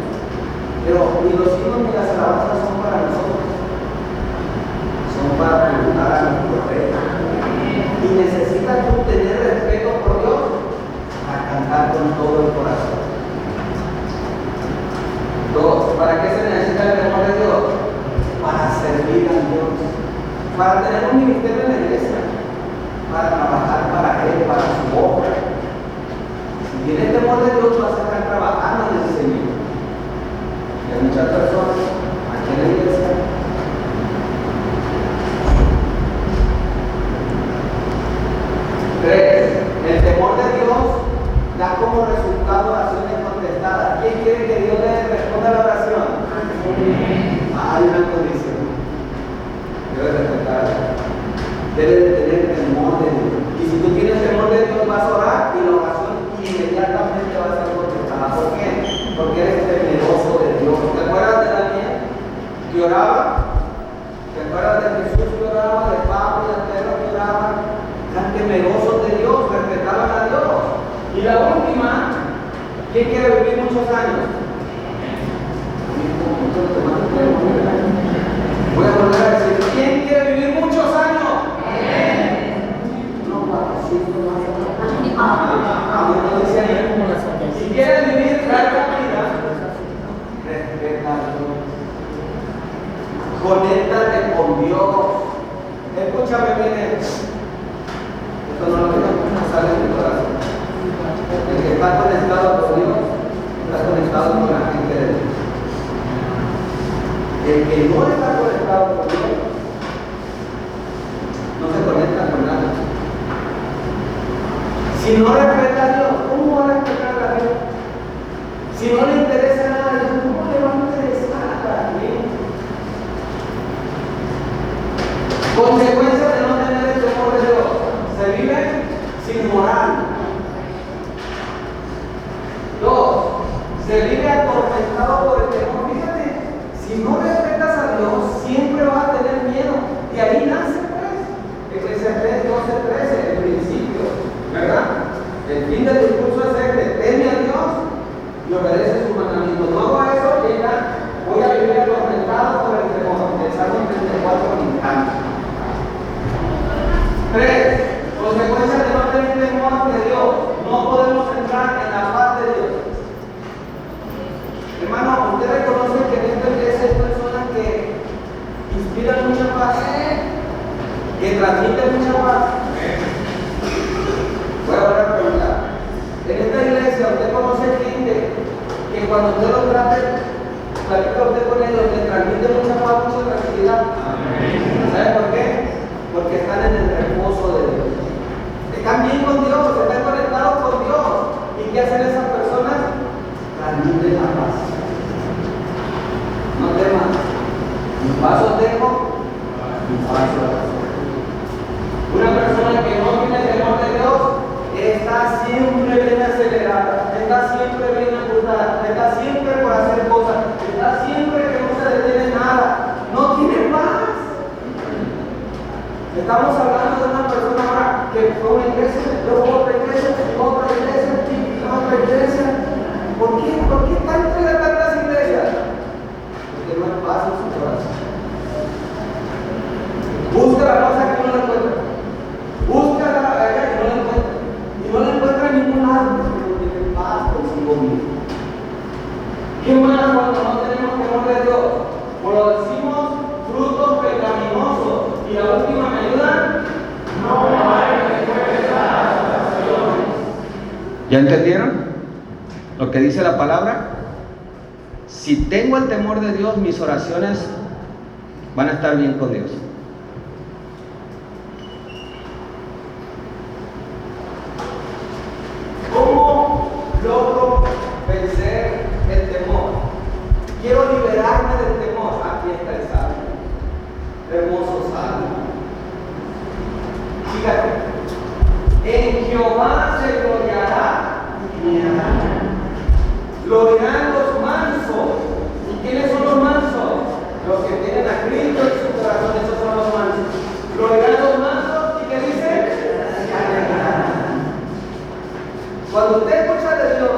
Debes de tener temor de Dios. Y si tú tienes temor de Dios, vas a orar y la oración inmediatamente va a ser contestada. ¿Por qué? Porque eres temeroso de Dios. ¿Te acuerdas de Daniel que oraba? ¿Te acuerdas de Jesús que oraba? De Pablo y de Pedro que oraba. Eran temerosos de Dios, respetaban a Dios. Y la última, ¿quién quiere vivir muchos años? Voy a volver a decir, ¿quién quiere vivir muchos años? No, 400 más. Si quieres vivir larga vida, respeta a Dios. Conéctate con Dios. Escúchame bien esto. Esto no lo que sale de mi corazón. El que está conectado con Dios, está conectado con la gente de Dios. El que no está conectado con Dios, no se conecta con nada. Si no respeta a Dios, ¿cómo va a respetar a Dios? Si no le interesa nada a Dios, ¿cómo le va a interesar a Dios? Consecuencia de no tener el temor de Dios, se vive sin moral. 2, se vive atormentado por el temor. Fíjate, si no respetas a Dios, siempre vas a tener miedo. Y ahí nace, pues, Eclesiastés 12:13, el principio, ¿verdad? El fin del discurso es este: teme a Dios y obedece sus mandamientos. No hago eso, llega, voy a vivir atormentado por el temor. El Salmo 34 me encanta. 3, consecuencia de no tener temor de Dios, no podemos entrar en la paz de Dios. Hermano, usted reconoce que en esta iglesia hay personas que inspiran mucha paz, que transmiten mucha paz. Voy a volver a preguntar. En esta iglesia usted conoce gente que cuando usted lo trate, platica usted con ellos, le transmite mucha paz, mucha tranquilidad. ¿Sabe por qué? Porque están en el reposo de Dios. Están bien con Dios, están conectados con Dios. ¿Y qué hacen esas personas? Transmiten la paz. No temas. Mi paso tengo, mi paso tengo. Una persona que no tiene temor de Dios está siempre bien acelerada, está siempre bien ajustada, está siempre por hacer cosas, está siempre que no se detiene nada, no tiene paz. Estamos hablando de una persona ahora que fue a una iglesia, luego otra iglesia, otra iglesia, otra iglesia. ¿Por qué tanto de tantas iglesias? Porque no hay paz en su corazón. Busca la paz que no la encuentra. Busca allá que no la encuentra. Y no la encuentra en ningún lado, porque no tiene paz consigo mismo. ¿Qué más cuando no tenemos temor de Dios? Producimos frutos pecaminosos. Y la última me ayuda. No hay respuesta a las oraciones. ¿Ya entendieron lo que dice la palabra? Si tengo el temor de Dios, mis oraciones van a estar bien con Dios. ¿Cómo logro vencer el temor? Quiero liberarme del temor. Aquí está el salmo. Hermoso salmo. Fíjate. En Jehová se gloriará mi alma. Gloriarán los mansos. ¿Y quiénes son los mansos? Los que tienen a Cristo en su corazón, esos son los mansos. Gloriarán los mansos. ¿Y qué dice? Se alegrarán. Cuando usted escucha de Dios,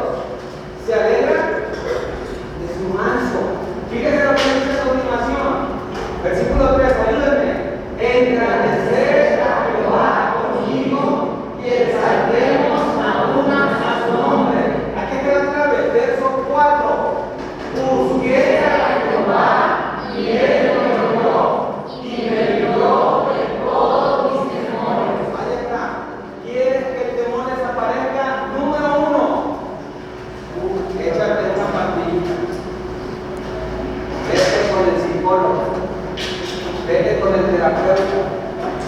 se alegra de su manso. Fíjese lo que dice a continuación. Versículo 3, ayúdenme. Engrandecer a Jehová conmigo y exaltemos aún a su nombre. Aquí está la clave, verso 4. Busqué a Jehová y él me oyó y me libró de todos mis temores. Ahí está. ¿Quieres que el temor desaparezca? Número 1. Échate una pastillita. Vete con el psicólogo. Vete con el terapeuta.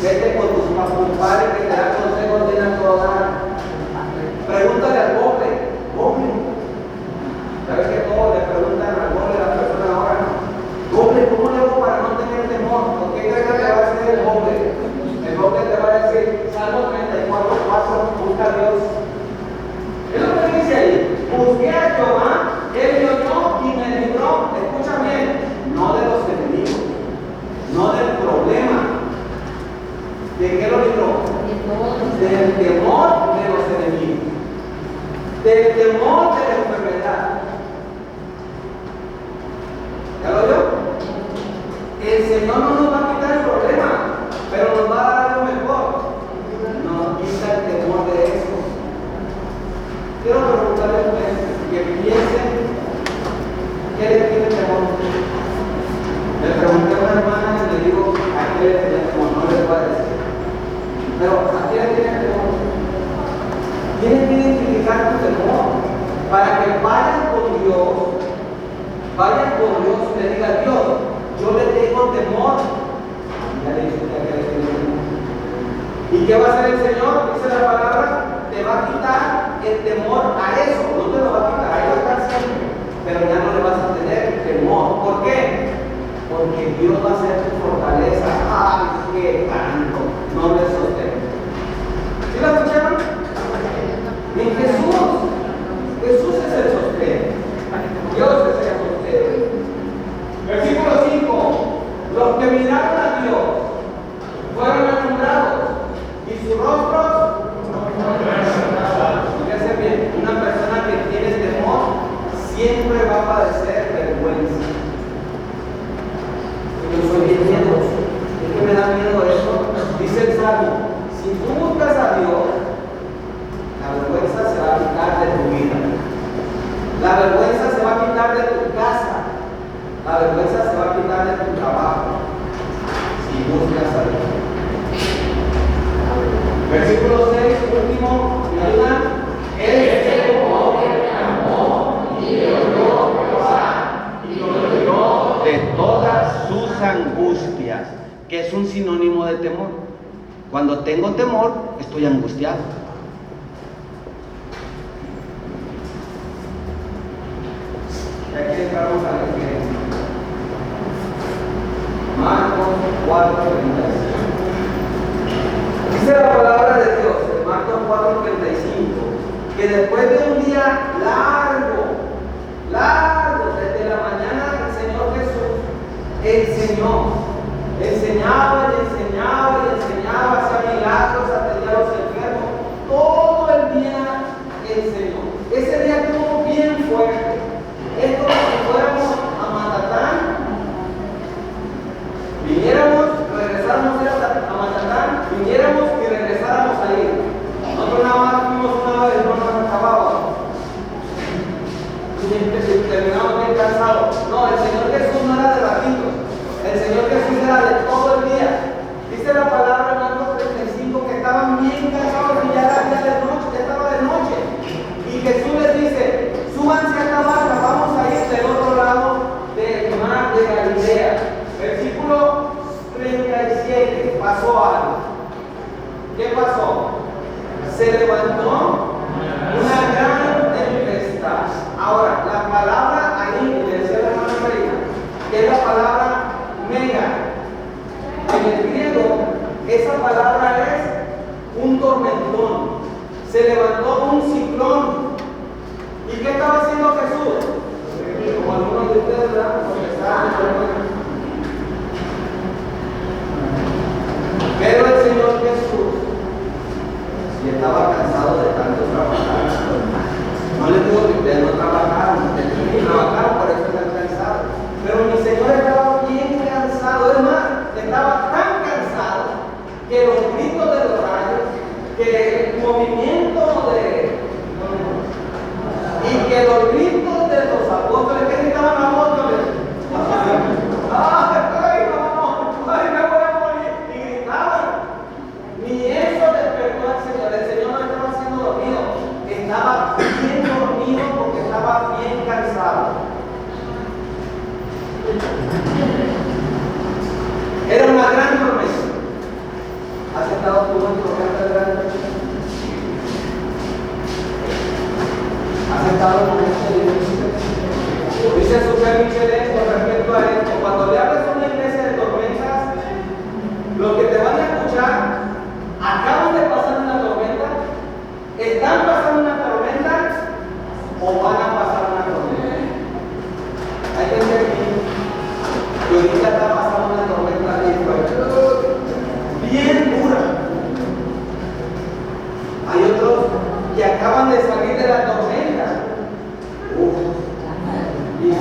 Vete con tus padres que te dan consejos de natural. Pregúntale al pobre. ¿Sabes que todos le preguntan al pobre a las personas ahora? Pobre, ¿cómo le hago para no tener temor? ¿Por qué crees que le va a hacer el pobre? El pobre a Jehová, Él me oyó y me libró, escucha bien, no de los enemigos, no del problema. ¿De qué lo libró? Del temor de los enemigos, del temor de la enfermedad. ¿Ya lo vio? El Señor no nos va a quitar el problema, pero nos va a dar algo mejor. Nos quita el temor de eso. Quiero preguntarle a ustedes que piensen qué le tiene temor. Le pregunté a una hermana y le digo a qué le tiene temor, no les voy a decir. Pero ¿a qué le tiene temor? Tienes que identificar tu temor para que vayan con Dios y le digan: Dios, yo le tengo temor. Ya le dije que le tiene temor. ¿Y qué va a hacer el Señor? Dice la palabra, te va a quitar el temor a eso, no te lo va a quitar, ahí va a estar siempre, pero ya no le vas a tener temor. ¿Por qué? Porque Dios va a ser tu fortaleza. ¡Ay, qué tanto! No le sostengo. ¿Sí lo escucharon? En Jesús. Jesús es el sostén. Dios es el sostén. Versículo 5. Los que miraron a Dios fueron alumbrados y sus rostros. Fíjense bien, una persona que tiene temor siempre va a padecer vergüenza. Yo soy bien miedoso. ¿Es que me da miedo eso? Dice el Salmo: si tú buscas a Dios, la vergüenza se va a quitar de tu vida. La vergüenza se va a quitar de tu casa. La vergüenza se va a quitar de tu trabajo. Si buscas a Dios. Versículo 6, último, ¿me ayudan? Él se amó y le oyó Jehová y lo libró de todas sus angustias, que es un sinónimo de temor. Cuando tengo temor, estoy angustiado. Y aquí entramos a la iglesia. Marcos 4:35. Dice la palabra de Dios en Marcos 4:35 que después de un día largo, desde la mañana, el Señor Jesús enseñaba, hacía milagros, atendía a los enfermos, todo el día enseñó. Ese día estuvo bien fuerte. Es como si fuéramos a Matatán, regresáramos a Matatán, viniéramos y regresáramos ahí. Nosotros nada más fuimos una vez, no nos acabábamos. Y terminamos bien cansados. No, el Señor Jesús no era de ratitos. El Señor Jesús era de todo el día. Dice la palabra en Marcos 35 que estaban bien cansados y ya era día de noche, ya estaba de noche. Y Jesús les dice: súbanse a esta barca, vamos a ir del otro lado del mar de Galilea. Versículo 37, pasó algo. ¿Qué pasó? Se levantó una gran tempestad. Ahora, la palabra ahí, le decía la hermana Marina, que es la palabra mega. En el griego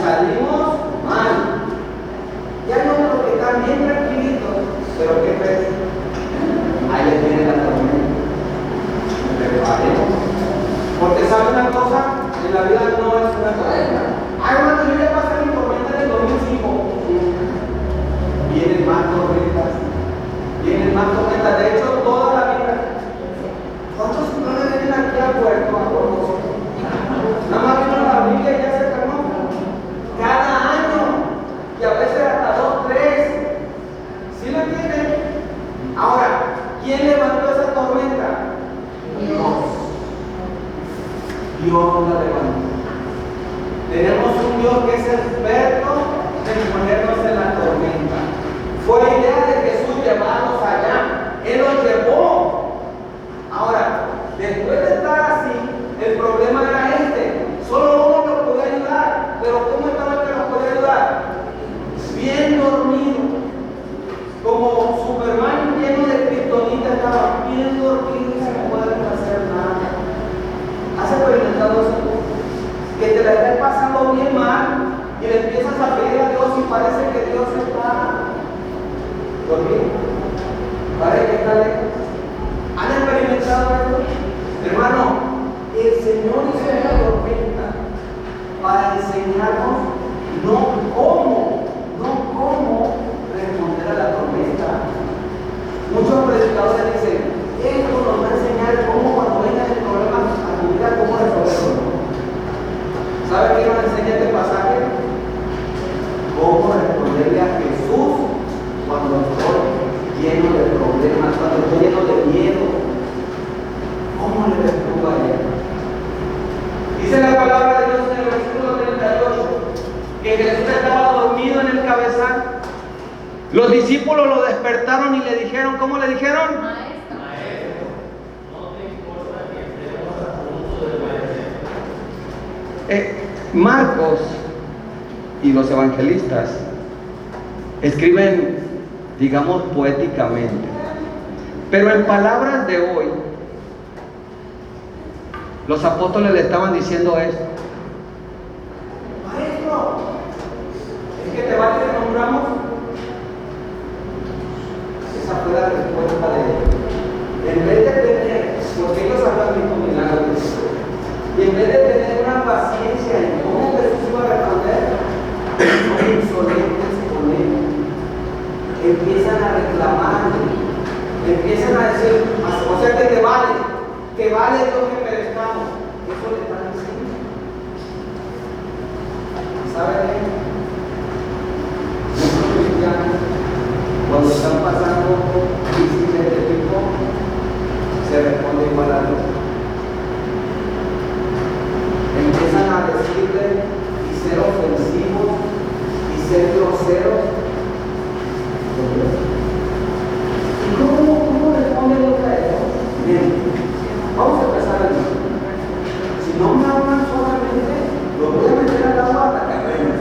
salimos mal. Ya no creo que están bien tranquilitos, pero ¿qué ves? Ahí les viene la tormenta. Preparemos. Porque sabe una cosa, en la vida no es una tormenta. Ay, bueno, yo ya pasé mi tormenta en el 2005. Vienen más tormentas. Vienen más tormentas. De hecho, toda la vida. ¿Cuántos ciclones vienen aquí al puerto? A todos. Nada más vino la Biblia y ya se calmó. Cada año. Y a veces hasta 2, 3. ¿Sí lo entienden? Ahora, ¿quién levantó esa tormenta? Dios. Dios la levantó. Tenemos un Dios que es experto en ponernos en la tormenta. Fue idea de Jesús llevarnos allá. Él los llevó. Ahora, después de estar así, el problema era este. Solo uno nos podía ayudar. Pero ¿cómo estaba el que nos podía ayudar? Bien dormido. Como Superman lleno de kriptonita, estaba bien dormido y no puede hacer nada. ¿Has experimentado eso? Que te la estás pasando bien mal y le empiezas a pedir a Dios y parece que Dios está dormido. Parece que está lejos. ¿Han experimentado esto? Hermano, el Señor hizo una tormenta para enseñarnos no cómo responder a la tormenta. Muchos predicadores dicen, esto nos va a enseñar cómo cuando vengan el problema a tu vida, cómo resolverlo. ¿Sabe qué nos enseña este pasaje? Cómo responderle a Jesús cuando estoy lleno de problemas, cuando estoy lleno de miedo. ¿Cómo le respondo a él? Dice la palabra de Dios en el versículo 38 que Jesús estaba dormido en el cabezal. Los discípulos lo despertaron y le dijeron, ¿cómo le dijeron? Maestro, no te importa que estemos a punto de perecer. Marcos y los evangelistas escriben, digamos, poéticamente, pero en palabras de hoy, los apóstoles le estaban diciendo esto: maestro, es que te vale que nombramos. Esa fue la respuesta de él. En vez de tener, porque ellos habían visto milagros, y en vez de tener una paciencia en cómo Jesús iba a responder, son insolentes con él. Empiezan a reclamar, empiezan a decir, o sea que te vale lo que merezcamos. Eso le están diciendo. ¿Sabe qué? Muchos cristianos, cuando están pasando crisis de este tipo, se responde igual a Dios. Empiezan a decirle y ser ofensivos y ser groseros. ¿Y cómo responde Dios a eso? Bien, vamos a empezar aquí. Si no me hablan solamente, lo voy a meter al agua hasta que arregle.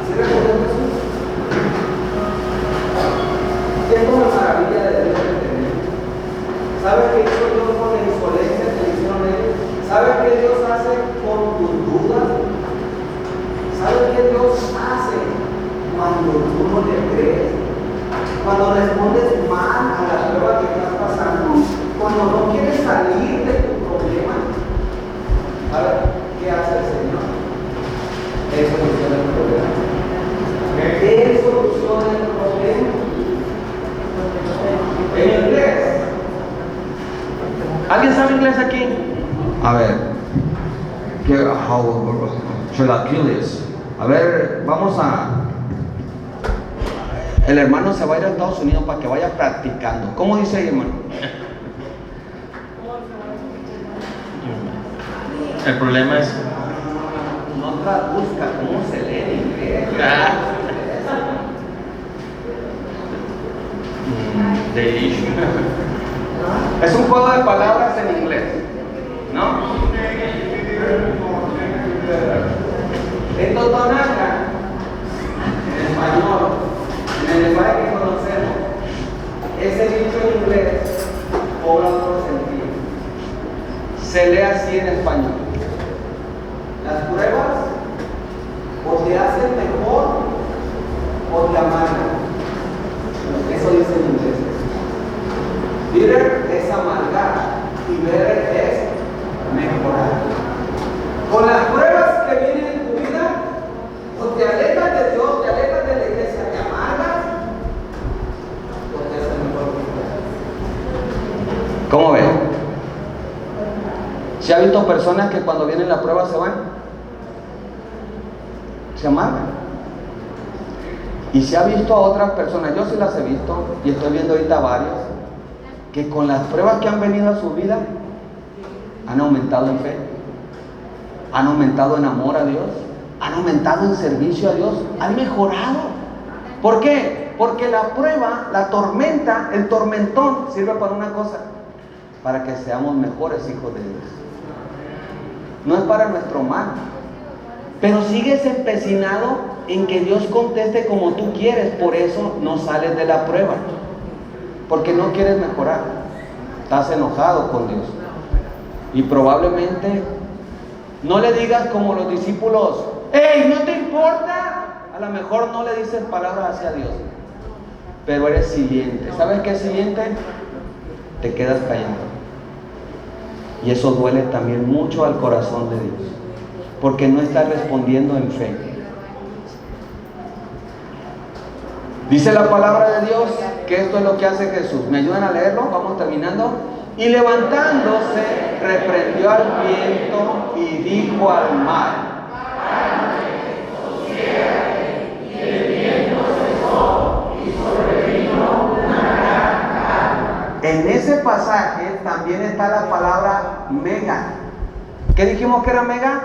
¿Así responde Jesús? ¿Qué es una maravilla de Dios que tenemos? ¿Sabes qué hizo Dios con la insolencia que le hicieron ellos? ¿Sabes qué Dios hace con tus dudas? ¿Sabes qué Dios hace cuando tú no le crees? Cuando respondes mal a la prueba que estás pasando, cuando no quieres salir de tu problema. ¿Sabes qué hace el Señor? Él soluciona el problema. Él soluciona el problema. En inglés. ¿Alguien sabe inglés aquí? A ver. Chilaquiles. A ver, vamos a. El hermano se va a ir a Estados Unidos para que vaya practicando. ¿Cómo dice ahí, hermano? El problema es. No traduzca, ¿cómo se lee en inglés? The issue. Es un juego de palabras en inglés, ¿no? En Totonaca, en español, en el lenguaje que conocemos, ese dicho en inglés cobra otro sentido. Se lee así en español: las pruebas te hacen mejor o te amargan. Eso dice en inglés. Bitter es amargar y better es mejorar. Con las pruebas que vienen en tu vida, o te alejas de Dios, te alejas de la iglesia, te amargas, o te haces mejor. ¿Cómo ven? ¿Se ha visto personas que cuando vienen la prueba se van? Se amargan. Y se ha visto a otras personas, yo sí las he visto, y estoy viendo ahorita varios, que con las pruebas que han venido a su vida, han aumentado en fe, han aumentado en amor a Dios, han aumentado en servicio a Dios, han mejorado. ¿Por qué? Porque la prueba, la tormenta, el tormentón sirve para una cosa, para que seamos mejores hijos de Dios. No es para nuestro mal, pero sigues empecinado en que Dios conteste como tú quieres, por eso no sales de la prueba, porque no quieres mejorar, estás enojado con Dios. Y probablemente no le digas como los discípulos, ¡hey, no te importa! A lo mejor no le dices palabras hacia Dios, pero eres siguiente. ¿Sabes qué es siguiente? Te quedas callado. Y eso duele también mucho al corazón de Dios, porque no estás respondiendo en fe. Dice la palabra de Dios que esto es lo que hace Jesús. ¿Me ayudan a leerlo? Vamos terminando. Y levantándose, reprendió al viento y dijo al mar: y el viento cesó y sobrevino una gran calma. En ese pasaje también está la palabra mega. ¿Qué dijimos que era mega?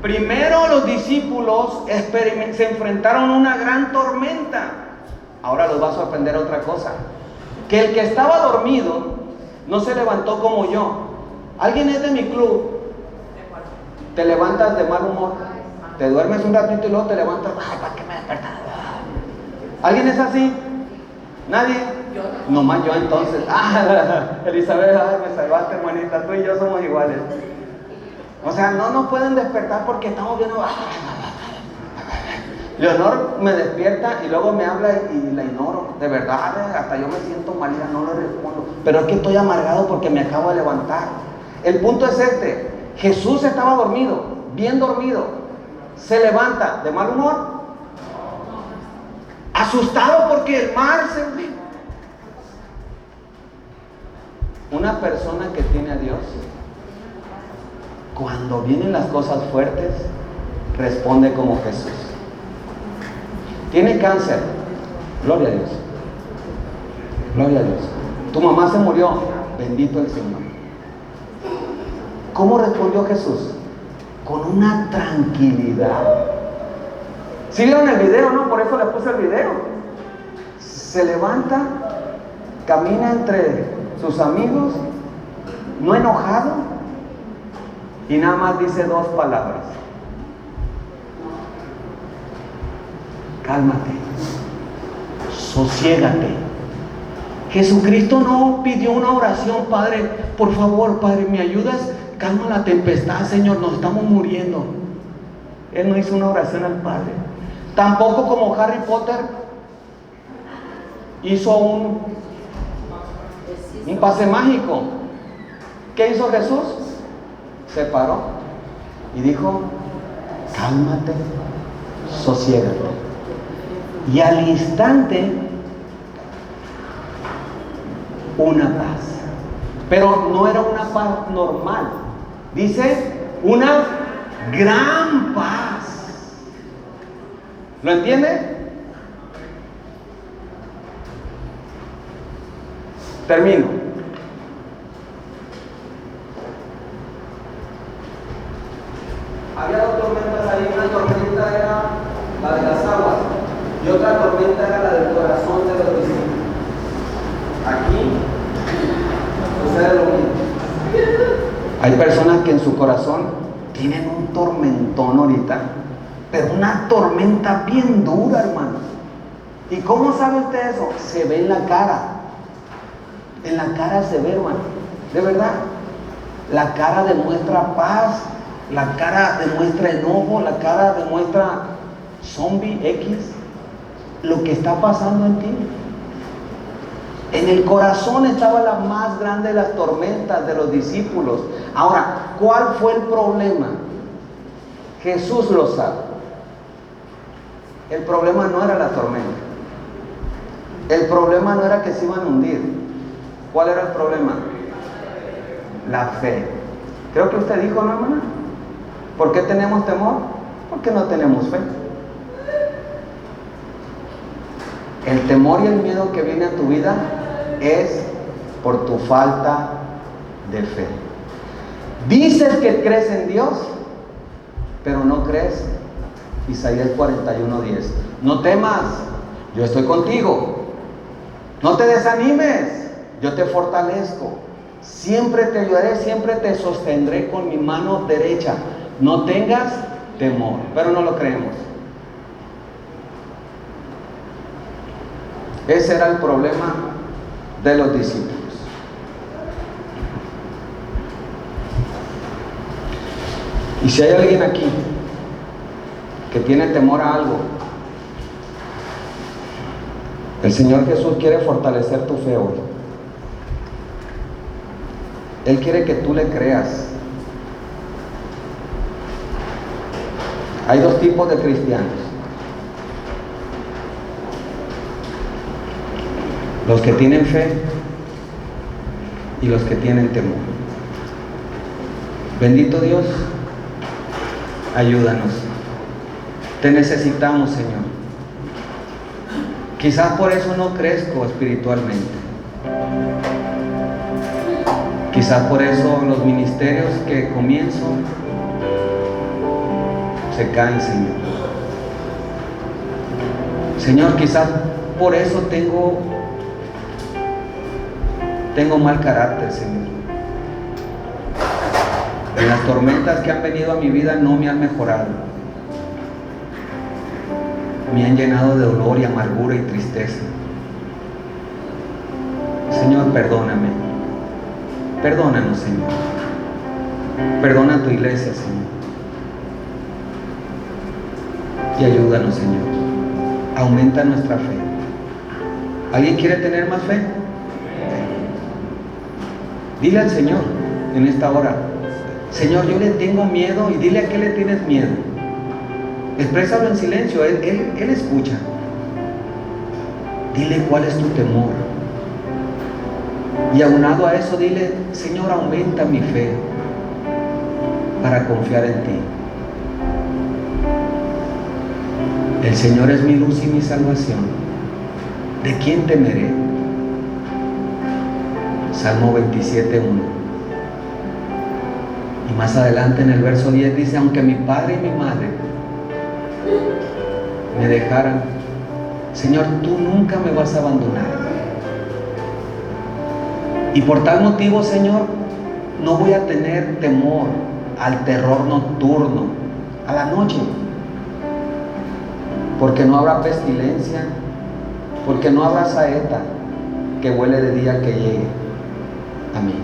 Primero los discípulos se enfrentaron a una gran tormenta. Ahora los va a sorprender otra cosa. Que el que estaba dormido no se levantó como yo. ¿Alguien es de mi club? Te levantas de mal humor, te duermes un ratito y luego te levantas. Ay, ¿para qué me despertas? ¿Alguien es así? ¿Nadie? Nomás yo entonces. Elizabeth, me salvaste, hermanita. Tú y yo somos iguales. O sea, no nos pueden despertar porque estamos viendo. Leonor me despierta y luego me habla y la ignoro. De verdad, hasta yo me siento mal, no le respondo. Pero es que estoy amargado porque me acabo de levantar. El punto es este: Jesús estaba dormido, bien dormido. Se levanta de mal humor, asustado porque el mar se... Una persona que tiene a Dios, cuando vienen las cosas fuertes, responde como Jesús. Tiene cáncer, gloria a Dios, gloria a Dios. Tu mamá se murió, bendito el Señor. ¿Cómo respondió Jesús? Con una tranquilidad. ¿Sí vieron el video, no? Por eso le puse el video. Se levanta, camina entre sus amigos, no enojado, y nada más dice dos palabras: cálmate, sosiégate. Jesucristo no pidió una oración: Padre, por favor, Padre, ¿me ayudas? Calma la tempestad, Señor, nos estamos muriendo. Él no hizo una oración al Padre. Tampoco como Harry Potter hizo un pase mágico. ¿Qué hizo Jesús? Se paró y dijo: cálmate, sosiégate. Y al instante, una paz. Pero no era una paz normal. Dice, una gran paz. ¿Lo entiende? Termino. Había dos tormentas ahí. Una tormenta era la de las aguas y otra tormenta era la del corazón de los discípulos. Aquí sucede lo mismo. Hay personas que en su corazón tienen un tormentón ahorita, pero una tormenta bien dura, hermano. ¿Y cómo sabe usted eso? Se ve en la cara. En la cara se ve, hermano. De verdad. La cara demuestra paz. la cara demuestra enojo, la cara demuestra zombie X, lo que está pasando en ti. En el corazón estaba la más grande de las tormentas de los discípulos. Ahora, ¿cuál fue el problema? Jesús lo sabe. El problema no era la tormenta. El problema no era que se iban a hundir. ¿Cuál era el problema? La fe. Creo que usted dijo, ¿no, hermana? ¿Por qué tenemos temor? Porque no tenemos fe. El temor y el miedo que viene a tu vida es por tu falta de fe. Dices que crees en Dios, pero no crees. Isaías 41:10. No temas, yo estoy contigo. No te desanimes, yo te fortalezco. Siempre te ayudaré, siempre te sostendré con mi mano derecha. No tengas temor, pero no lo creemos. Ese era el problema de los discípulos. Y si hay alguien aquí que tiene temor a algo, el Señor Jesús quiere fortalecer tu fe hoy. Él quiere que tú le creas. Hay dos tipos de cristianos: los que tienen fe y los que tienen temor. Bendito Dios, ayúdanos. Te necesitamos, Señor. Quizás por eso no crezco espiritualmente. Quizás por eso los ministerios que comienzo se caen, Señor. Señor, quizás por eso tengo mal carácter, Señor. En las tormentas que han venido a mi vida no me han mejorado. Me han llenado de dolor y amargura y tristeza. Señor, perdóname. Perdónanos, Señor. Perdona a tu iglesia, Señor. Y ayúdanos, Señor. Aumenta nuestra fe. ¿Alguien quiere tener más fe? Dile al Señor en esta hora: Señor, yo le tengo miedo. Y dile a qué le tienes miedo. Exprésalo en silencio, Él escucha. Dile cuál es tu temor. Y aunado a eso, dile: Señor, aumenta mi fe para confiar en ti. El Señor es mi luz y mi salvación. ¿De quién temeré? Salmo 27:1. Y más adelante en el verso 10 dice: aunque mi padre y mi madre me dejaran, Señor, tú nunca me vas a abandonar. Y por tal motivo, Señor, no voy a tener temor al terror nocturno, a la noche, porque no habrá pestilencia, porque no habrá saeta que huele de día que llegue a mí.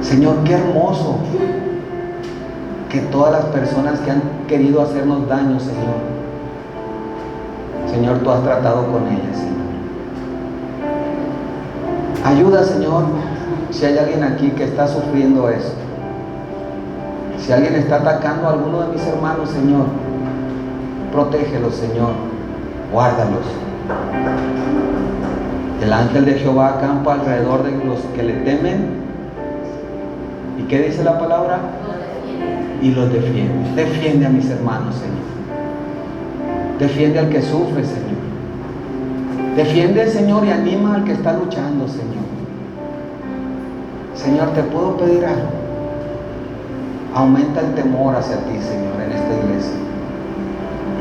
Señor, qué hermoso que todas las personas que han querido hacernos daño, Señor, tú has tratado con ellas, Señor. Ayuda, Señor, si hay alguien aquí que está sufriendo eso. Si alguien está atacando a alguno de mis hermanos, Señor, protégelos, Señor, guárdalos. El ángel de Jehová acampa alrededor de los que le temen. ¿Y qué dice la palabra? Y los defiende. Defiende a mis hermanos, Señor. Defiende al que sufre, Señor. Defiende, Señor, y anima al que está luchando, Señor. Señor, ¿te puedo pedir algo? Aumenta el temor hacia ti, Señor, en esta iglesia.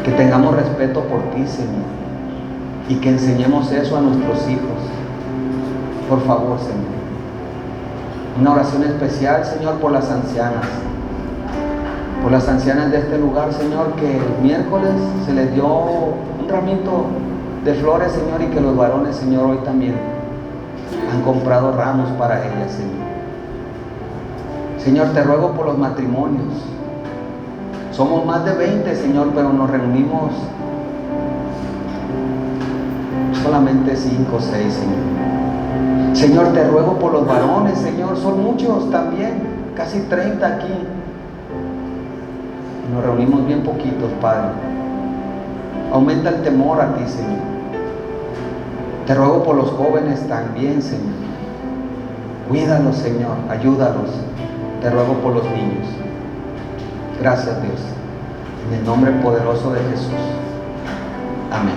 Que tengamos respeto por ti, Señor. Y que enseñemos eso a nuestros hijos. Por favor, Señor. Una oración especial, Señor, por las ancianas. Por las ancianas de este lugar, Señor, que el miércoles se les dio un ramito de flores, Señor, y que los varones, Señor, hoy también han comprado ramos para ellas, Señor. Señor, te ruego por los matrimonios. Somos más de 20, Señor, pero nos reunimos solamente 5 o 6, Señor. Señor, te ruego por los varones, Señor, son muchos también, casi 30 aquí. Nos reunimos bien poquitos, Padre. Aumenta el temor a ti, Señor. Te ruego por los jóvenes también, Señor. Cuídalos, Señor, ayúdalos. Te ruego por los niños. Gracias, Dios. En el nombre poderoso de Jesús. Amén.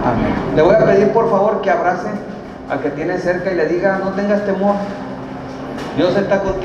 Amén. Le voy a pedir por favor que abrace al que tiene cerca y le diga: no tengas temor. Dios está contigo.